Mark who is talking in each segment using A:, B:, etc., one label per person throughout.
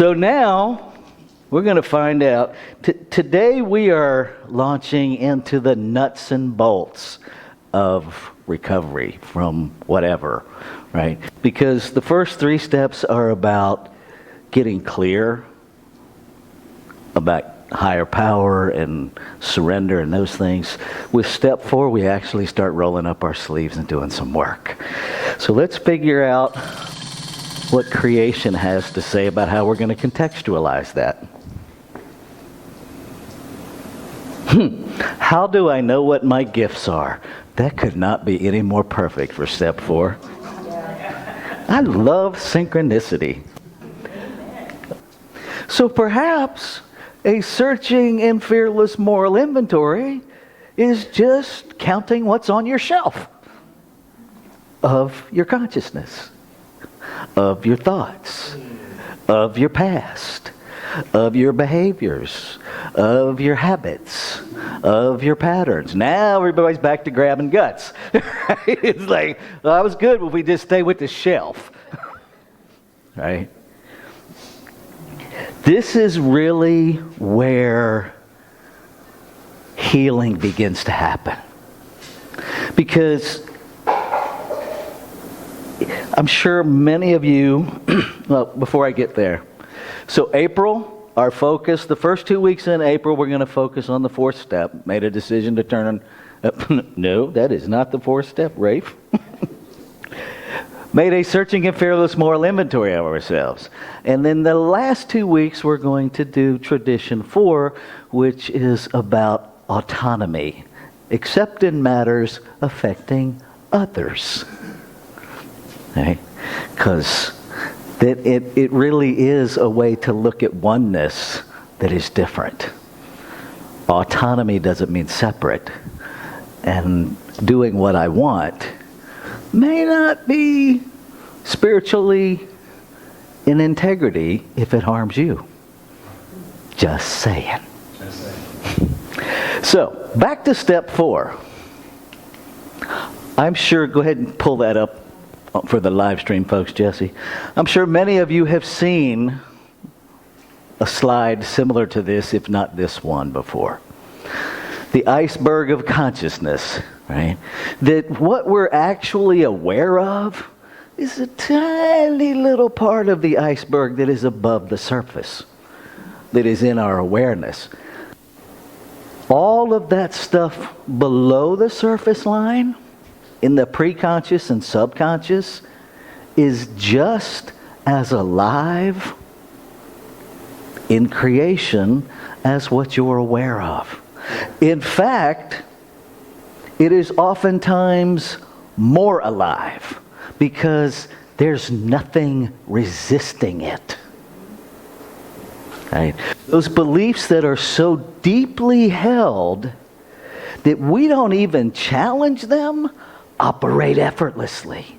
A: So now we're going to find out. Today we are launching into the nuts and bolts of recovery from whatever, right? Because the first 3 steps are about getting clear about higher power and surrender and those things. With step 4, we actually start rolling up our sleeves and doing some work. So let's figure out what creation has to say about how we're going to contextualize that. How do I know what my gifts are? That could not be any more perfect for step 4. I love synchronicity. So perhaps a searching and fearless moral inventory is just counting what's on your shelf of your consciousness, of your thoughts, of your past, of your behaviors, of your habits, of your patterns. Now everybody's back to grabbing guts. It's like, well, I was good, but we just stay with the shelf. Right? This is really where healing begins to happen. Because I'm sure many of you, well, before I get there. So April, our focus, the first 2 weeks in April, we're going to focus on the 4th step. Made a decision to turn on, no, that is not the 4th step, Rafe. Made a searching and fearless moral inventory of ourselves. And then the last 2 weeks, we're going to do tradition 4, which is about autonomy, except in matters affecting others. Okay? Because it really is a way to look at oneness that is different. Autonomy doesn't mean separate. And doing what I want may not be spiritually in integrity if it harms you. Just saying. So, back to step 4. I'm sure, go ahead and pull that up for the live stream folks, Jesse. I'm sure many of you have seen a slide similar to this, if not this one before. The iceberg of consciousness, right? That what we're actually aware of is a tiny little part of the iceberg that is above the surface, that is in our awareness. All of that stuff below the surface line, in the preconscious and subconscious, is just as alive in creation as what you're aware of. In fact, it is oftentimes more alive because there's nothing resisting it. Right? Those beliefs that are so deeply held that we don't even challenge them operate effortlessly.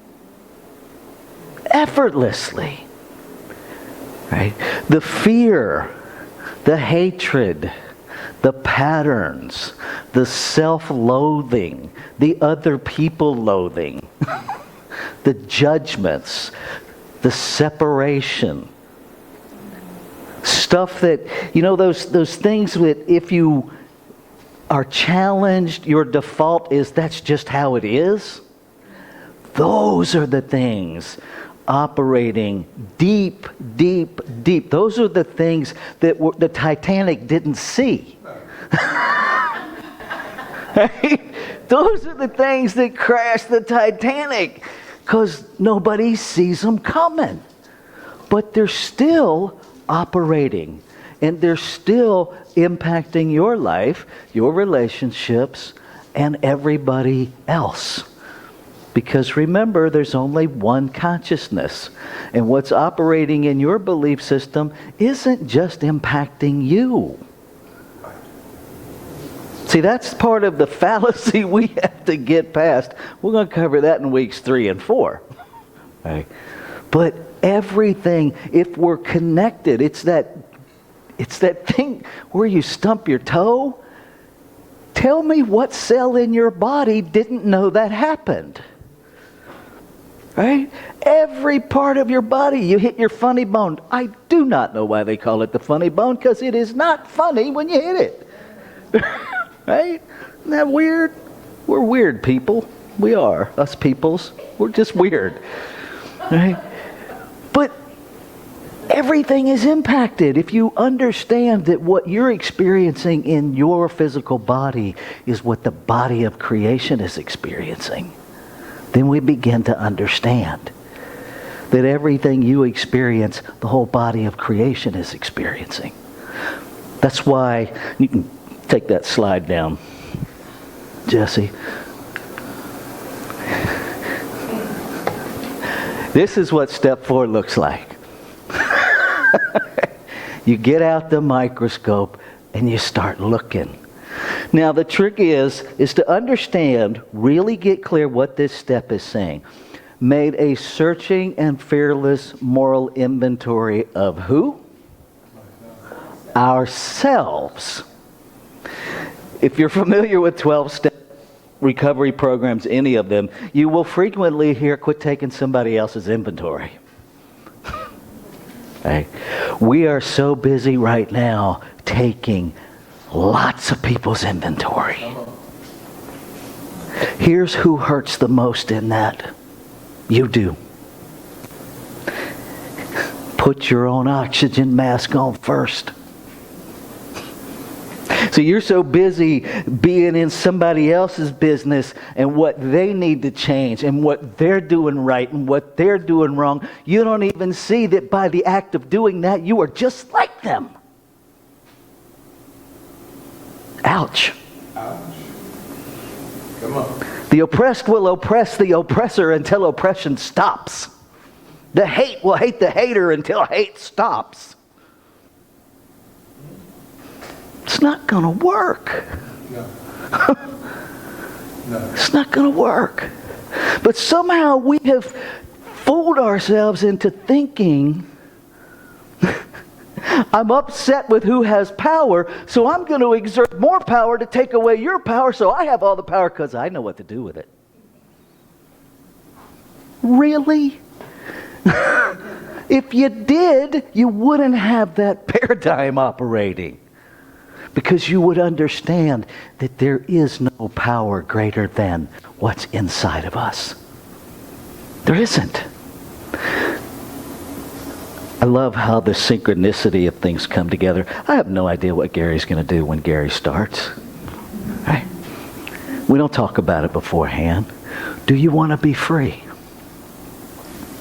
A: Effortlessly. Right? The fear, the hatred, the patterns, the self-loathing, the other people loathing, the judgments, the separation. Stuff that, you know, those things that if you are challenged, your default is that's just how it is. Those are the things operating deep, deep, deep. Those are the things that the Titanic didn't see. Right? Those are the things that crashed the Titanic because nobody sees them coming. But they're still operating. And they're still impacting your life, your relationships, and everybody else. Because remember, there's only one consciousness. And what's operating in your belief system isn't just impacting you. See, that's part of the fallacy we have to get past. We're going to cover that in weeks 3 and 4. Right? But everything, if we're connected, it's that thing where you stump your toe. Tell me what cell in your body didn't know that happened. Right? Every part of your body. You hit your funny bone. I do not know why they call it the funny bone, because it is not funny when you hit it. Right? Isn't that weird? We're weird people. We are. Us peoples. We're just weird. Right? But everything is impacted. If you understand that what you're experiencing in your physical body is what the body of creation is experiencing, then we begin to understand that everything you experience, the whole body of creation is experiencing. That's why, you can take that slide down, Jesse. This is what step 4 looks like. You get out the microscope and you start looking. Now the trick is to understand, really get clear what this step is saying. Made a searching and fearless moral inventory of who? Ourselves. If you're familiar with 12-step recovery programs, any of them, you will frequently hear, quit taking somebody else's inventory. Right? We are so busy right now taking lots of people's inventory. Here's who hurts the most in that. You do. Put your own oxygen mask on first. So you're so busy being in somebody else's business and what they need to change and what they're doing right and what they're doing wrong, you don't even see that by the act of doing that, you are just like them. Ouch.
B: Ouch. Come on.
A: The oppressed will oppress the oppressor until oppression stops. The hate will hate the hater until hate stops. It's not going to work.
B: No. No.
A: It's not going to work. But somehow we have fooled ourselves into thinking, I'm upset with who has power, so I'm going to exert more power to take away your power, so I have all the power because I know what to do with it. Really? If you did, you wouldn't have that paradigm operating. Because you would understand that there is no power greater than what's inside of us. There isn't. I love how the synchronicity of things come together. I have no idea what Gary's going to do when Gary starts. Right? We don't talk about it beforehand. Do you want to be free?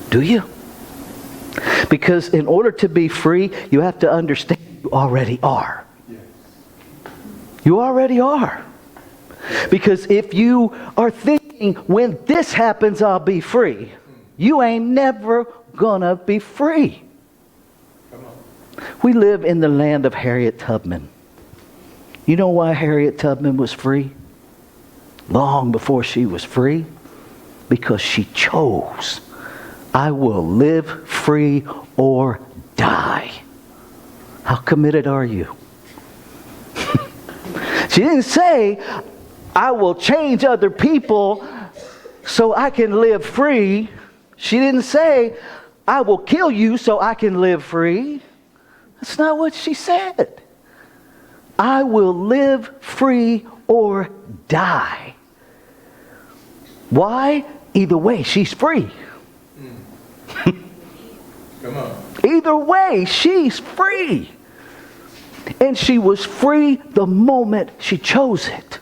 A: Do you? Because in order to be free, you have to understand you already are. You already are. Because if you are thinking, when this happens, I'll be free, you ain't never gonna be free.
B: Come on.
A: We live in the land of Harriet Tubman. You know why Harriet Tubman was free? Long before she was free? Because she chose, I will live free or die. How committed are you? She didn't say, I will change other people so I can live free. She didn't say, I will kill you so I can live free. That's not what she said. I will live free or die. Why? Either way, she's free.
B: Come on.
A: Either way, she's free. And she was free the moment she chose it.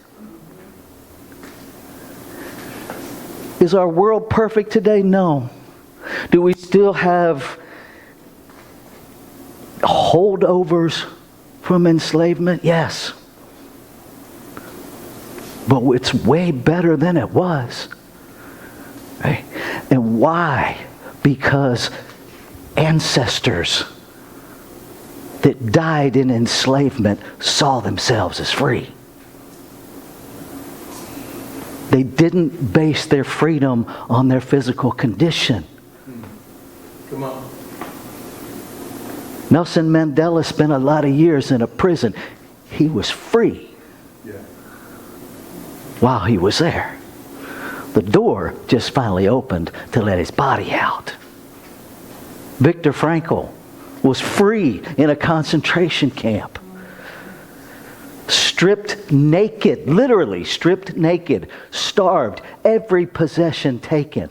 A: Is our world perfect today? No. Do we still have holdovers from enslavement? Yes. But it's way better than it was. Right? And why? Because ancestors that died in enslavement saw themselves as free. They didn't base their freedom on their physical condition.
B: Come on.
A: Nelson Mandela spent a lot of years in a prison. He was free
B: Yeah.
A: while he was there. The door just finally opened to let his body out. Viktor Frankl was free in a concentration camp. Stripped naked, literally stripped naked, starved, every possession taken.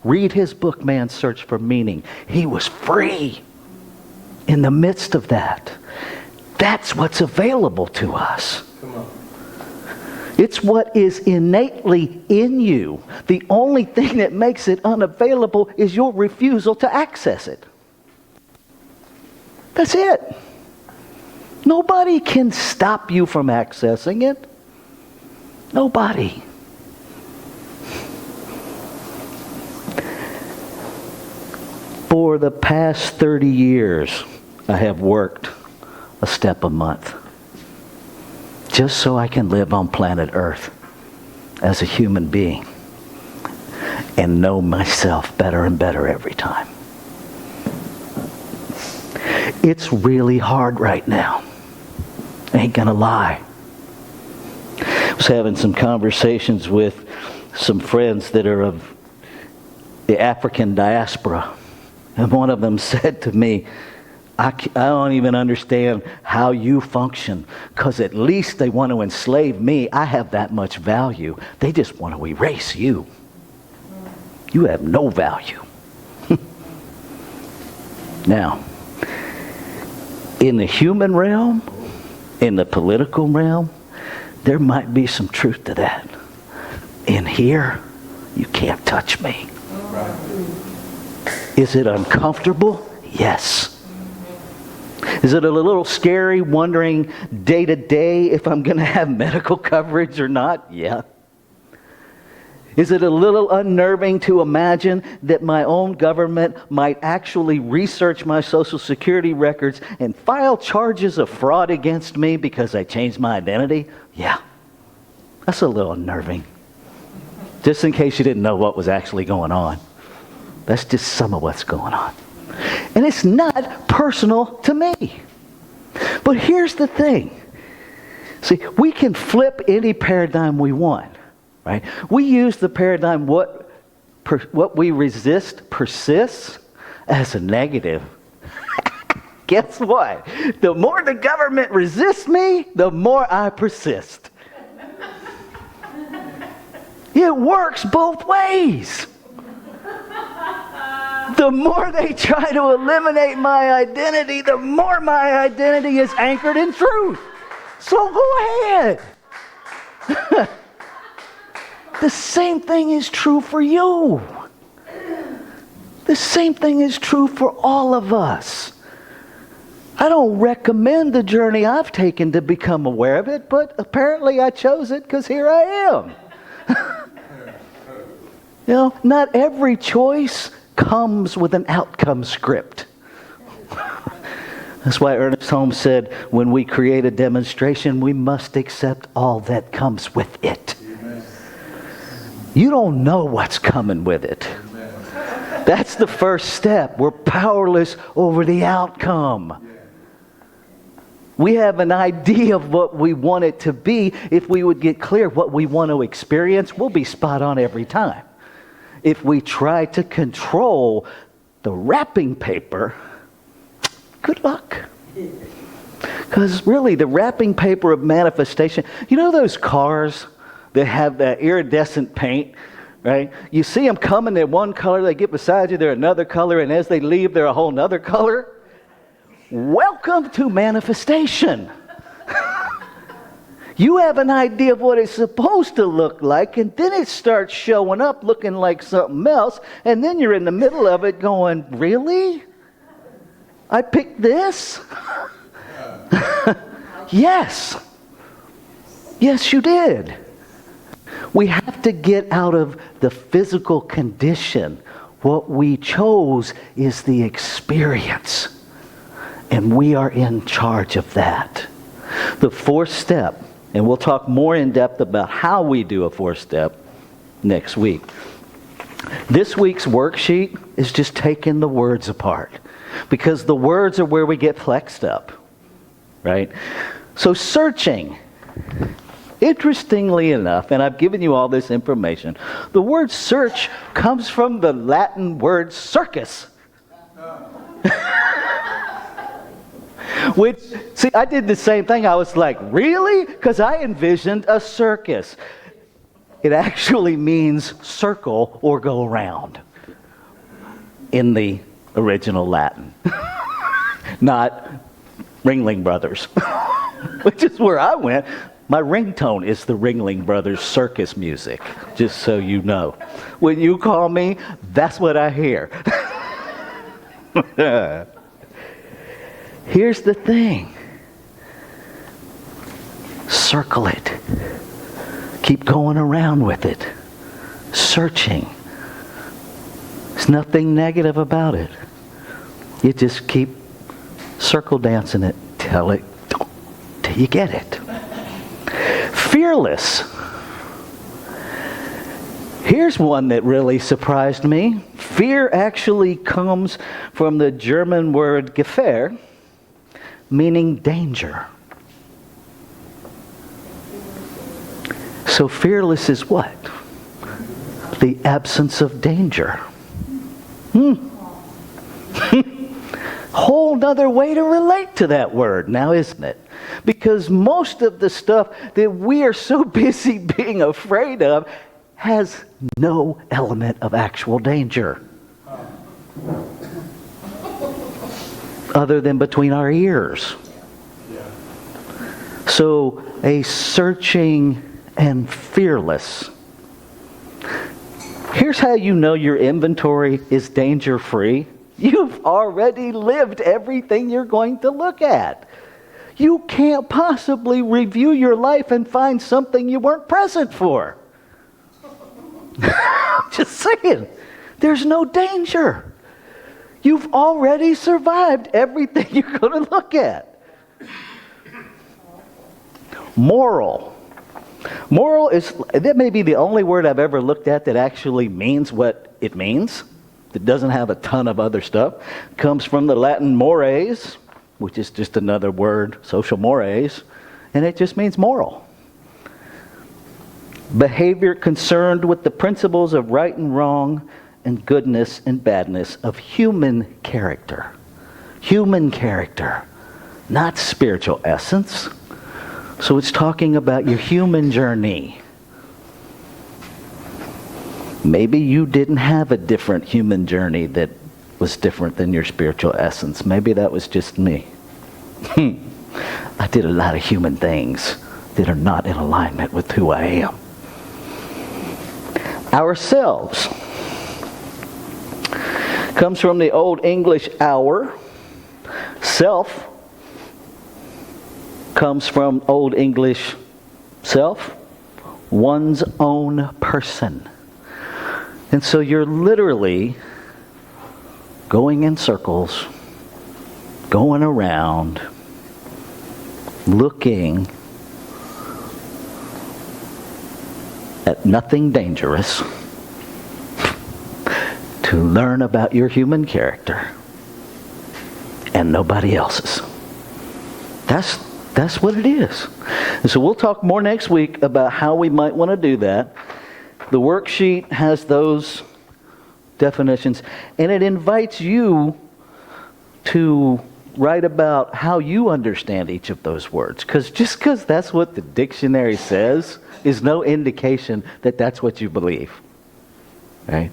A: Read his book, Man's Search for Meaning. He was free in the midst of that. That's what's available to us.
B: Come on.
A: It's what is innately in you. The only thing that makes it unavailable is your refusal to access it. That's it. Nobody can stop you from accessing it. Nobody. For the past 30 years, I have worked a step a month, just so I can live on planet Earth as a human being and know myself better and better every time. It's really hard right now. Ain't gonna lie. I was having some conversations with some friends that are of the African diaspora, and one of them said to me, I don't even understand how you function, because at least they want to enslave me. I have that much value. They just want to erase you. You have no value. Now, in the human realm, in the political realm, there might be some truth to that. In here, you can't touch me. Is it uncomfortable? Yes. Is it a little scary wondering day to day if I'm going to have medical coverage or not? Yeah. Is it a little unnerving to imagine that my own government might actually research my Social Security records and file charges of fraud against me because I changed my identity? Yeah. That's a little unnerving. Just in case you didn't know what was actually going on. That's just some of what's going on. And it's not personal to me. But here's the thing. See, we can flip any paradigm we want, right? We use the paradigm what we resist persists as a negative. Guess what? The more the government resists me, the more I persist. It works both ways. The more they try to eliminate my identity, the more my identity is anchored in truth. So go ahead. The same thing is true for you. The same thing is true for all of us. I don't recommend the journey I've taken to become aware of it, but apparently I chose it because here I am. You know, not every choice comes with an outcome script. That's why Ernest Holmes said, when we create a demonstration, we must accept all that comes with it. Amen. You don't know what's coming with it. Amen. That's the first step. We're powerless over the outcome. Yeah. We have an idea of what we want it to be. If we would get clear what we want to experience, we'll be spot on every time. If we try to control the wrapping paper, good luck. Because really, the wrapping paper of manifestation, you know those cars that have that iridescent paint, right? You see them coming, they're one color, they get beside you, they're another color, and as they leave, they're a whole nother color. Welcome to manifestation. You have an idea of what it's supposed to look like, and then it starts showing up looking like something else, and then you're in the middle of it going, really? I picked this? Yes. Yes, you did. We have to get out of the physical condition. What we chose is the experience, and we are in charge of that. The fourth step, and we'll talk more in depth about how we do a fourth step next week. This week's worksheet is just taking the words apart, because the words are where we get flexed up, right? So searching. Interestingly enough, and I've given you all this information, the word search comes from the Latin word circus. Which, see, I did the same thing. I was like, really? Because I envisioned a circus. It actually means circle or go around in the original Latin. Not Ringling Brothers, which is where I went. My ringtone is the Ringling Brothers circus music, just so you know. When you call me, that's what I hear. Here's the thing. Circle it. Keep going around with it. Searching. There's nothing negative about it. You just keep circle dancing it till you get it. Fearless. Here's one that really surprised me. Fear actually comes from the German word Gefahr, meaning danger. So fearless is what? The absence of danger. Whole nother way to relate to that word now, isn't it? Because most of the stuff that we are so busy being afraid of has no element of actual danger. Other than between our ears. So a searching and fearless. Here's how you know your inventory is danger-free. You've already lived everything you're going to look at. You can't possibly review your life and find something you weren't present for. Just saying. There's no danger. You've already survived everything you're going to look at. Moral. Moral that may be the only word I've ever looked at that actually means what it means. That doesn't have a ton of other stuff. Comes from the Latin mores, which is just another word, social mores, and it just means moral. Behavior concerned with the principles of right and wrong and goodness and badness of human character. Human character, not spiritual essence. So it's talking about your human journey. Maybe you didn't have a different human journey that was different than your spiritual essence. Maybe that was just me. I did a lot of human things that are not in alignment with who I am. Ourselves comes from the Old English our. Self comes from Old English self, one's own person. And so you're literally going in circles, going around, looking at nothing dangerous to learn about your human character and nobody else's. That's what it is. And so we'll talk more next week about how we might want to do that. The worksheet has those definitions, and it invites you to write about how you understand each of those words. Because just because that's what the dictionary says is no indication that that's what you believe. Right?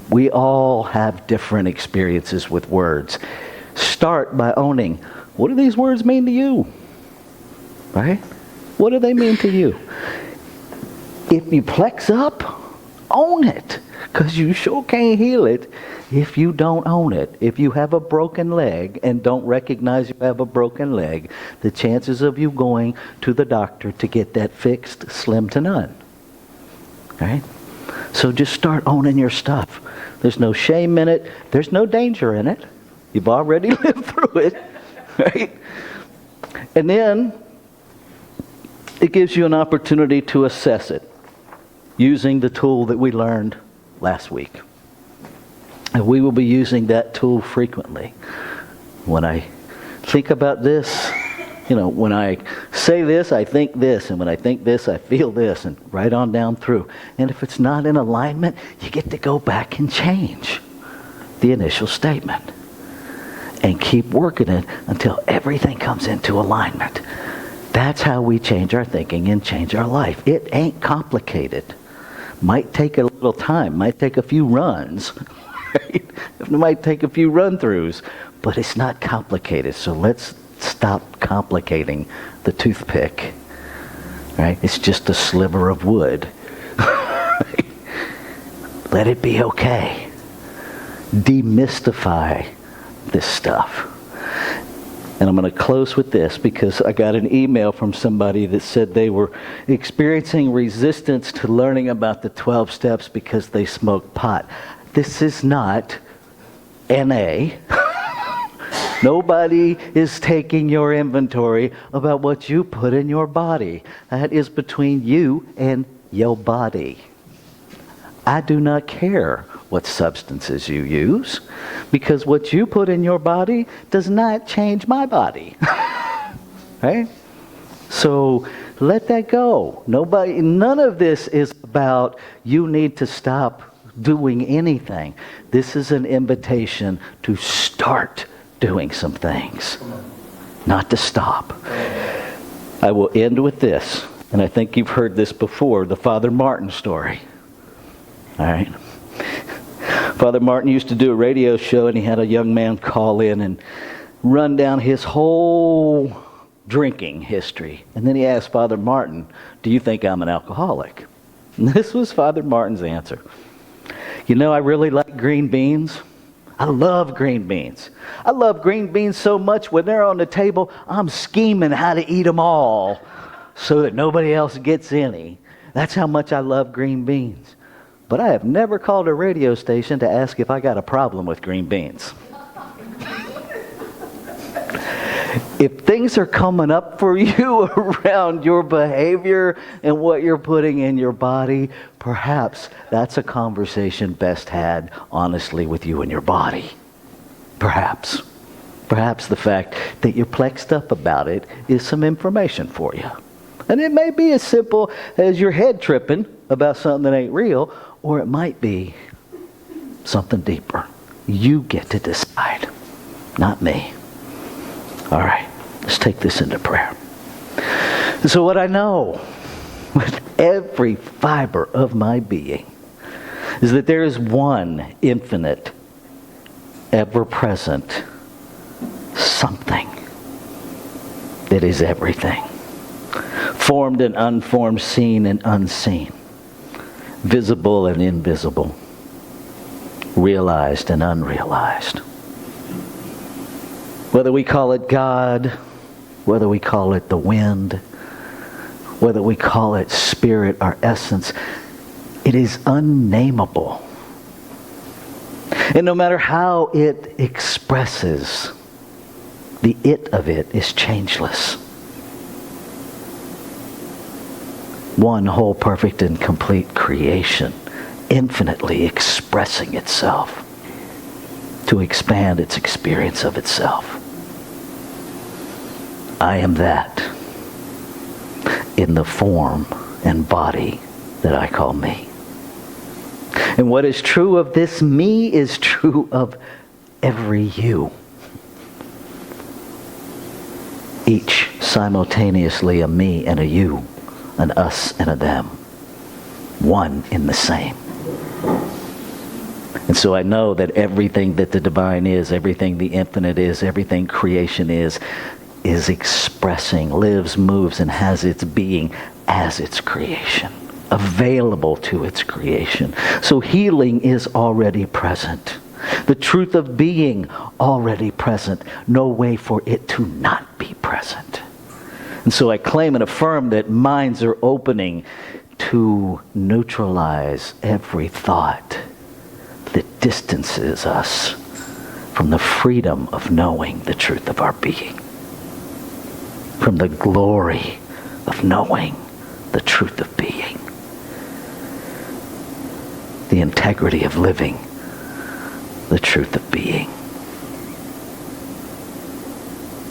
A: We all have different experiences with words. Start by owning, what do these words mean to you? Right? What do they mean to you? If you plex up, own it. Because you sure can't heal it if you don't own it. If you have a broken leg and don't recognize you have a broken leg, the chances of you going to the doctor to get that fixed, slim to none. Right? So just start owning your stuff. There's no shame in it. There's no danger in it. You've already lived through it. Right? And then it gives you an opportunity to assess it using the tool that we learned last week. And we will be using that tool frequently. When I think about this, when I say this, I think this, and when I think this, I feel this, and right on down through. And if it's not in alignment, you get to go back and change the initial statement and keep working it until everything comes into alignment. That's how we change our thinking and change our life. It ain't complicated. Might take a little time, might take a few runs, right? It might take a few run-throughs, but it's not complicated. So let's stop complicating the toothpick, right? It's just a sliver of wood. Right? Let it be okay. Demystify this stuff. And I'm going to close with this because I got an email from somebody that said they were experiencing resistance to learning about the 12 steps because they smoke pot. This is not NA. Nobody is taking your inventory about what you put in your body. That is between you and your body. I do not care what substances you use, because what you put in your body does not change my body. Right? So let that go. None of this is about you need to stop doing anything. This is an invitation to start doing some things, not to stop. I will end with this, and I think you've heard this before, the Father Martin story. All right? Father Martin used to do a radio show, and he had a young man call in and run down his whole drinking history. And then he asked Father Martin, "Do you think I'm an alcoholic?" And this was Father Martin's answer. "I really like green beans. I love green beans. I love green beans so much when they're on the table, I'm scheming how to eat them all so that nobody else gets any. That's how much I love green beans. But I have never called a radio station to ask if I got a problem with green beans." If things are coming up for you around your behavior and what you're putting in your body, perhaps that's a conversation best had honestly with you and your body. Perhaps. Perhaps the fact that you're plexed up about it is some information for you. And it may be as simple as your head tripping about something that ain't real, or it might be something deeper. You get to decide, not me. All right, let's take this into prayer. So what I know with every fiber of my being is that there is one infinite, ever-present something that is everything. Formed and unformed, seen and unseen. Visible and invisible. Realized and unrealized. Whether we call it God, whether we call it the wind, whether we call it spirit or essence, it is unnameable. And no matter how it expresses, the it of it is changeless. One whole, perfect, and complete creation, infinitely expressing itself to expand its experience of itself. I am that in the form and body that I call me. And what is true of this me is true of every you. Each simultaneously a me and a you, an us and a them. One in the same. And so I know that everything that the divine is, everything the infinite is, everything creation is expressing, lives, moves, and has its being as its creation, available to its creation. So healing is already present. The truth of being already present. No way for it to not be present. And so I claim and affirm that minds are opening to neutralize every thought that distances us from the freedom of knowing the truth of our being. From the glory of knowing the truth of being. The integrity of living the truth of being.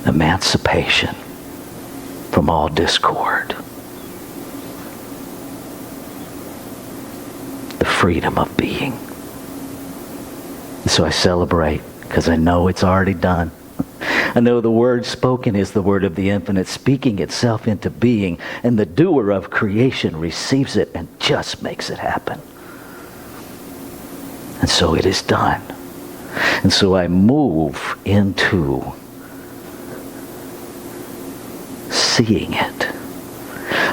A: Emancipation from all discord. The freedom of being. So I celebrate because I know it's already done. I know the word spoken is the word of the infinite, speaking itself into being, and the doer of creation receives it and just makes it happen. And so it is done. And so I move into seeing it.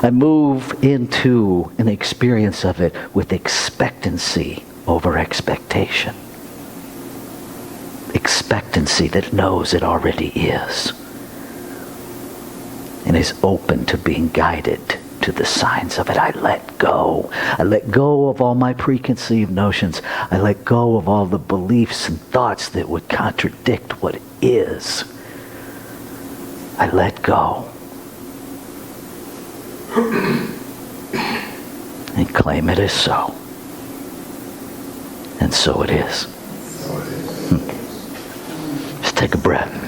A: I move into an experience of it with expectancy over expectation. Expectancy that knows it already is and is open to being guided to the signs of it. I let go. I let go of all my preconceived notions. I let go of all the beliefs and thoughts that would contradict what is. I let go. And claim it as so. And so it is. Just take a breath.